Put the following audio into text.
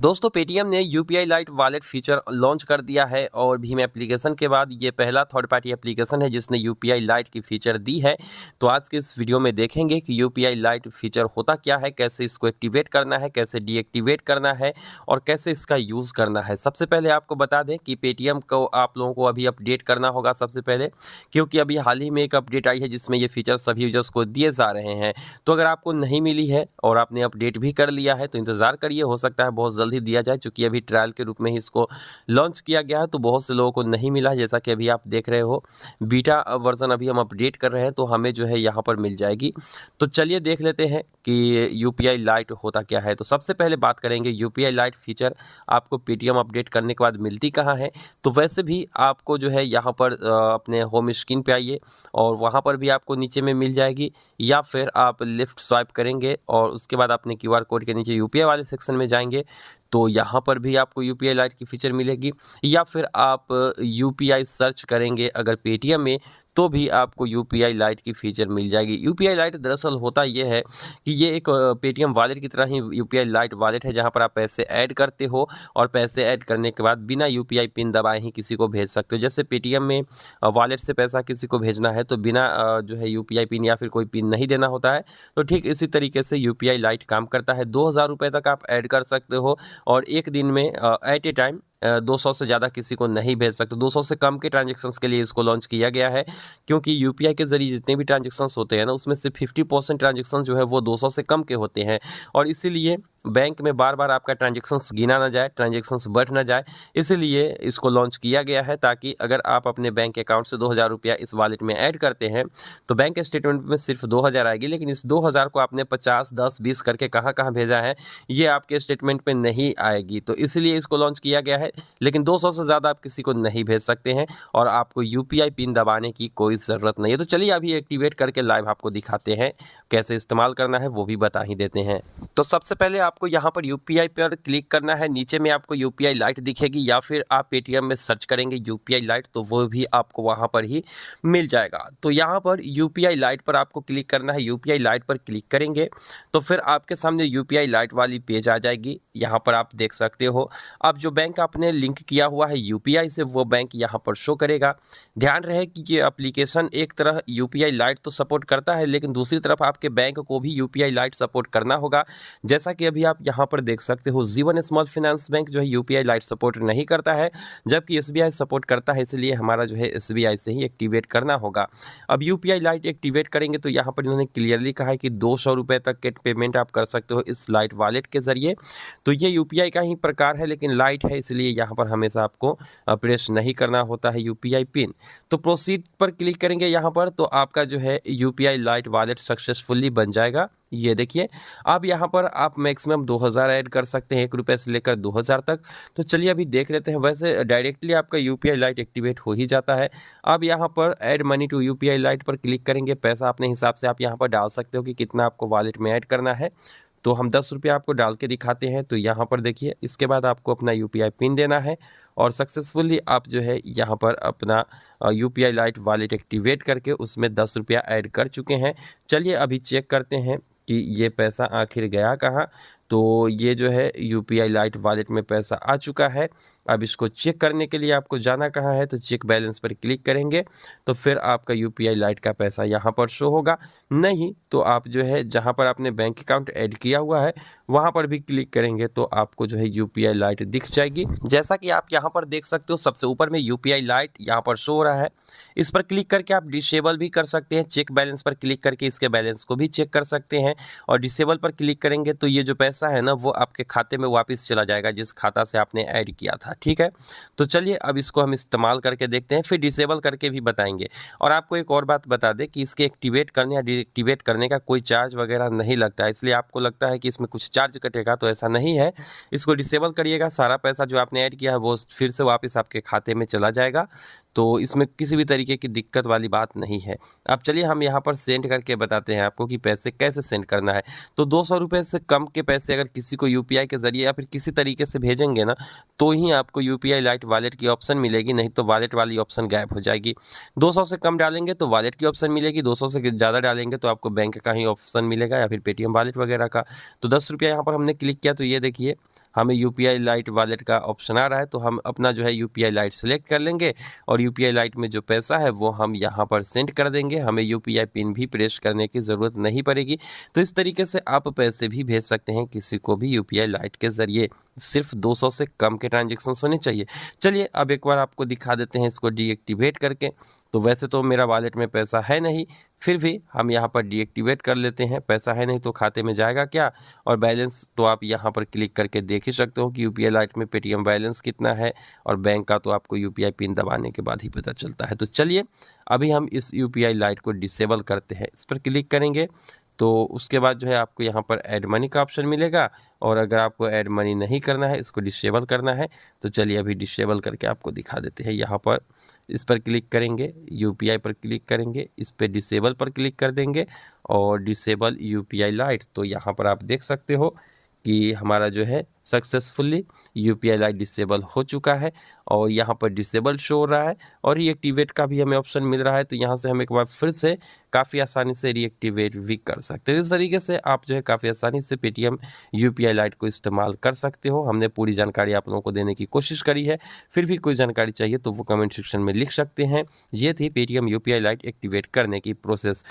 दोस्तों पेटीएम ने UPI lite wallet feature launch कर दिया है और भीम एप्लीकेशन के बाद ये पहला थर्ड पार्टी एप्लीकेशन है जिसने यूपीआई लाइट की फीचर दी है। तो आज के इस वीडियो में देखेंगे कि यूपीआई लाइट फीचर होता क्या है, कैसे इसको एक्टिवेट करना है, कैसे डीएक्टिवेट करना है और कैसे इसका यूज़ करना है। सबसे पहले आपको बता दें कि पेटीएम को आप लोगों को अभी अपडेट करना होगा सबसे पहले, क्योंकि अभी हाल ही में एक अपडेट आई है जिसमें ये फीचर सभी यूजर्स को दिए जा रहे हैं। तो अगर आपको नहीं मिली है और आपने अपडेट भी कर लिया है तो इंतज़ार करिए, हो सकता है बहुत जल्द ही दिया जाए, क्योंकि अभी ट्रायल के रूप में ही इसको लॉन्च किया गया है। तो बहुत से लोगों को नहीं मिला है, जैसा कि अभी आप देख रहे हो बीटा वर्जन अभी हम अपडेट कर रहे हैं तो हमें जो है यहाँ पर मिल जाएगी। तो चलिए देख लेते हैं कि यूपीआई लाइट होता क्या है। तो सबसे पहले बात करेंगे यूपीआई लाइट फीचर आपको पेटीएम अपडेट करने के बाद मिलती कहाँ है। तो वैसे भी आपको जो है यहाँ पर अपने होम स्क्रीन पे आइए और वहाँ पर भी आपको नीचे में मिल जाएगी, या फिर आप लेफ्ट स्वाइप करेंगे और उसके बाद अपने क्यूआर कोड के नीचे यूपीआई वाले सेक्शन में जाएंगे तो यहाँ पर भी आपको यूपीआई लाइट की फीचर मिलेगी, या फिर आप यूपीआई सर्च करेंगे अगर पेटीएम में तो भी आपको यूपीआई लाइट की फीचर मिल जाएगी। यूपीआई लाइट दरअसल होता ये है कि ये एक पेटीएम वॉलेट की तरह ही यूपीआई लाइट वॉलेट है, जहाँ पर आप पैसे ऐड करते हो और पैसे ऐड करने के बाद बिना यूपीआई पिन दबाए ही किसी को भेज सकते हो। जैसे पेटीएम में वॉलेट से पैसा किसी को भेजना है तो बिना जो है यूपीआई पिन या फिर कोई पिन नहीं देना होता है। तो ठीक इसी तरीके से यूपीआई लाइट काम करता है। 2000 रुपये तक आप ऐड कर सकते हो और एक दिन में एट ए टाइम 200 से ज़्यादा किसी को नहीं भेज सकते। 200 से कम के ट्रांजेक्शन्स के लिए इसको लॉन्च किया गया है, क्योंकि यूपीआई के ज़रिए जितने भी ट्रांजेक्शन्स होते हैं ना उसमें से 50% ट्रांजेक्शन जो है वो 200 से कम के होते हैं, और इसीलिए बैंक में बार बार आपका ट्रांजेक्शन्स गिना ना जाए, ट्रांजेक्शन्स बढ़ ना जाए, इसीलिए इसको लॉन्च किया गया है। ताकि अगर आप अपने बैंक अकाउंट से 2000 रुपया इस वॉलेट में ऐड करते हैं तो बैंक स्टेटमेंट में सिर्फ 2000 आएगी, लेकिन इस 2000 को आपने 50, 10, 20 करके कहाँ कहाँ भेजा है ये आपके स्टेटमेंट में नहीं आएगी। तो इसलिए इसको लॉन्च किया गया है, लेकिन 200 से ज़्यादा आप किसी को नहीं भेज सकते हैं और आपको यूपीआई पिन दबाने की कोई ज़रूरत नहीं है। तो चलिए अभी एक्टिवेट करके लाइव आपको दिखाते हैं, कैसे इस्तेमाल करना है वो भी बता ही देते हैं। तो सबसे पहले आपको यहाँ पर यूपीआई पर क्लिक करना है, नीचे में आपको यूपीआई लाइट दिखेगी, या फिर आप पेटीएम में सर्च करेंगे यूपीआई लाइट तो वो भी आपको वहाँ पर ही मिल जाएगा। तो यहाँ पर यूपीआई लाइट पर आपको क्लिक करना है। यूपीआई लाइट पर क्लिक करेंगे तो फिर आपके सामने यूपीआई लाइट वाली पेज आ जाएगी। यहाँ पर आप देख सकते हो अब जो बैंक आपने लिंक किया हुआ है यूपीआई से वो बैंक यहाँ पर शो करेगा। ध्यान रहे कि ये एप्लीकेशन एक तरह यूपीआई लाइट तो सपोर्ट करता है, लेकिन दूसरी तरफ आपके बैंक को भी यूपीआई लाइट सपोर्ट करना होगा। जैसा कि अभी आप यहाँ पर देख सकते हो जीवन स्मॉल फाइनेंस बैंक जो है यूपीआई लाइट सपोर्ट नहीं करता है, जबकि एसबीआई सपोर्ट करता है, इसलिए हमारा जो है एसबीआई से ही एक्टिवेट करना होगा। अब यूपीआई लाइट एक्टिवेट करेंगे तो यहाँ पर इन्होंने क्लियरली कहा है कि 200 रुपये तक के पेमेंट आप कर सकते हो इस लाइट वॉलेट के जरिए। तो ये यूपीआई का ही प्रकार है, लेकिन लाइट है इसलिए यहाँ पर हमेशा आपको प्रेस नहीं करना होता है यूपीआई पिन। तो प्रोसीड पर क्लिक करेंगे यहाँ पर तो आपका जो है यूपीआई लाइट वॉलेट सक्सेसफुली बन जाएगा। ये देखिए अब यहाँ पर आप मैक्सिमम 2000 ऐड कर सकते हैं, 1 रुपये से लेकर 2000 तक। तो चलिए अभी देख लेते हैं। वैसे डायरेक्टली आपका यूपीआई लाइट एक्टिवेट हो ही जाता है। अब यहाँ पर add money to UPI lite पर क्लिक करेंगे। पैसा अपने हिसाब से आप यहाँ पर डाल सकते हो कि कितना आपको वॉलेट में ऐड करना है। तो हम 10 रुपये आपको डाल के दिखाते हैं। तो यहाँ पर देखिए इसके बाद आपको अपना यूपीआई पिन देना है और सक्सेसफुली आप जो है यहाँ पर अपना यूपीआई लाइट वॉलेट एक्टिवेट करके उसमें 10 रुपया ऐड कर चुके हैं। चलिए अभी चेक करते हैं कि ये पैसा आखिर गया कहाँ। तो ये जो है यूपीआई लाइट वॉलेट में पैसा आ चुका है। अब इसको चेक करने के लिए आपको जाना कहाँ है, तो चेक बैलेंस पर क्लिक करेंगे तो फिर आपका यूपीआई लाइट का पैसा यहाँ पर शो होगा। नहीं तो आप जो है जहाँ पर आपने बैंक अकाउंट ऐड किया हुआ है वहाँ पर भी क्लिक करेंगे तो आपको जो है यूपीआई लाइट दिख जाएगी। जैसा कि आप यहाँ पर देख सकते हो सबसे ऊपर में यूपीआई लाइट यहाँ पर शो हो रहा है। इस पर क्लिक करके आप डिसेबल भी कर सकते हैं। चेक बैलेंस पर क्लिक करके इसके बैलेंस को भी चेक कर सकते हैं, और डिसेबल पर क्लिक करेंगे तो ये जो पैसा है ना वो आपके खाते में वापस चला जाएगा जिस खाता से आपने ऐड किया था। ठीक है, तो चलिए अब इसको हम इस्तेमाल करके देखते हैं, फिर डिसेबल करके भी बताएंगे। और आपको एक और बात बता दें कि इसके एक्टिवेट करने या डीएक्टिवेट करने का कोई चार्ज वगैरह नहीं लगता है, इसलिए आपको लगता है कि इसमें कुछ चार्ज कटेगा, तो ऐसा नहीं है। इसको डिसेबल करिएगा, सारा पैसा जो आपने ऐड किया है वो फिर से वापस आपके खाते में चला जाएगा। तो इसमें किसी भी तरीके की दिक्कत वाली बात नहीं है। अब चलिए हम यहाँ पर सेंड करके बताते हैं आपको कि पैसे कैसे सेंड करना है। तो 200 रुपये से कम के पैसे अगर किसी को यूपीआई के ज़रिए या फिर किसी तरीके से भेजेंगे ना, तो ही आपको यूपीआई लाइट वॉलेट की ऑप्शन मिलेगी, नहीं तो वॉलेट वाली ऑप्शन गायब हो जाएगी। 200 से कम डालेंगे तो वॉलेट की ऑप्शन मिलेगी, 200 से ज़्यादा डालेंगे तो आपको बैंक का ही ऑप्शन मिलेगा या फिर पेटीएम वॉलेट वगैरह का। तो 10 रुपया यहाँ पर हमने क्लिक किया तो ये देखिए हमें यूपीआई लाइट वॉलेट का ऑप्शन आ रहा है। तो हम अपना जो है यूपीआई लाइट सेलेक्ट कर लेंगे और यूपीआई लाइट में जो पैसा है वो हम यहाँ पर सेंड कर देंगे। हमें यूपीआई पिन भी प्रेस करने की ज़रूरत नहीं पड़ेगी। तो इस तरीके से आप पैसे भी भेज सकते हैं किसी को भी यूपीआई लाइट के ज़रिए। सिर्फ 200 से कम के ट्रांजेक्शन होने चाहिए। चलिए अब एक बार आपको दिखा देते हैं इसको डीएक्टिवेट करके। तो वैसे तो मेरा वॉलेट में पैसा है नहीं, फिर भी हम यहाँ पर डीएक्टिवेट कर लेते हैं। पैसा है नहीं तो खाते में जाएगा क्या, और बैलेंस तो आप यहाँ पर क्लिक करके देख ही सकते हो कि यूपीआई लाइट में पेटीएम बैलेंस कितना है, और बैंक का तो आपको यूपीआई पिन दबाने के बाद ही पता चलता है। तो चलिए अभी हम इस यूपीआई लाइट को डिसेबल करते हैं। इस पर क्लिक करेंगे तो उसके बाद जो है आपको यहाँ पर ऐड मनी का ऑप्शन मिलेगा, और अगर आपको ऐड मनी नहीं करना है, इसको डिसेबल करना है, तो चलिए अभी डिसेबल करके आपको दिखा देते हैं। यहाँ पर इस पर क्लिक करेंगे, यूपीआई पर क्लिक करेंगे, इस पर डिसेबल पर क्लिक कर देंगे और डिसेबल यूपीआई लाइट। तो यहाँ पर आप देख सकते हो कि हमारा जो है सक्सेसफुली यूपीआई लाइट डिसेबल हो चुका है, और यहाँ पर डिसेबल शो हो रहा है और रीएक्टिवेट का भी हमें ऑप्शन मिल रहा है। तो यहाँ से हम एक बार फिर से काफ़ी आसानी से रीएक्टिवेट भी कर सकते हैं। इस तरीके से आप जो है काफ़ी आसानी से पेटीएम यूपीआई लाइट को इस्तेमाल कर सकते हो। हमने पूरी जानकारी आप लोगों को देने की कोशिश करी है, फिर भी कोई जानकारी चाहिए तो वो कमेंट सेक्शन में लिख सकते हैं। ये थी पेटीएम यूपीआई लाइट एक्टिवेट करने की प्रोसेस।